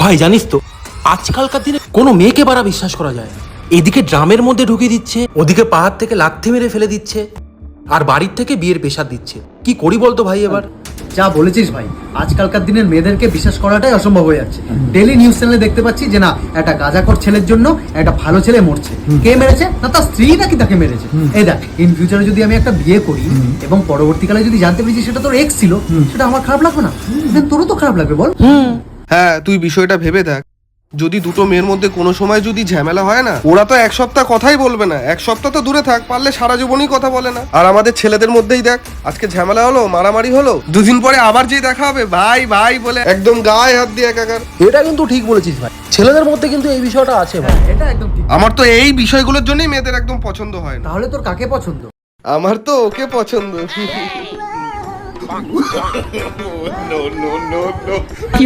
ভাই জানিস তো আজকালকার দিনে কোনো মেয়েকে বাড়া বিশ্বাস করা যায় না। এদিকে ড্রামের মধ্যে ঢুকিয়ে দিচ্ছে, ওদিকে পাহাড় থেকে লাথি মেরে ফেলে দিচ্ছে, আর বাড়ির থেকে বিয়ের পেশার দিচ্ছে। কি করি বলতো ভাই এবার? যা বলেছিস ভাই, আজকালকার দিনের মেয়েদেরকে বিশ্বাস করাটাই অসম্ভব হয়ে যাচ্ছে। ডেলি নিউজ চ্যানেলে দেখতে পাচ্ছি যে না, একটা গাঁজাখোর ছেলের জন্য একটা ভালো ছেলে মরছে। কে মেরেছে? না তার স্ত্রী নাকি তাকে মেরেছে। এই দেখ, ইন ফিউচারে যদি আমি একটা বিয়ে করি এবং পরবর্তীকালে যদি জানতে পারি যে সেটা তোর এক্স ছিল, সেটা আমার খারাপ লাগবে না? Then তোরও তো খারাপ লাগবে, বল? হ্যাঁ, তুই বিষয়টা ভেবে দেখ। যদি দুটো মেয়ের মধ্যে কোনো সময় যদি ঝামেলা হয় না, ওরা তো এক সপ্তাহ কথাই বলবে না। এক সপ্তাহ তো দূরে থাক, পারলে সারা জীবনই কথা বলে না। আর আমাদের ছেলেদের মধ্যেই দেখ, আজকে ঝামেলা হলো, মারামারি হলো, দুদিন পরে আবার যেই দেখা হবে ভাই ভাই বলে একদম গায়ে হাত দিয়ে একাকার। এটা কিন্তু ঠিক বলেছিস ভাই, ছেলেদের মধ্যে কিন্তু এই বিষয়টা আছে ভাই। এটা একদম ঠিক। আমার তো এই বিষয়গুলোর জন্যই মেয়েদের একদম পছন্দ হয় না। তাহলে তোর কাকে পছন্দ? আমার তো ওকে পছন্দ। কি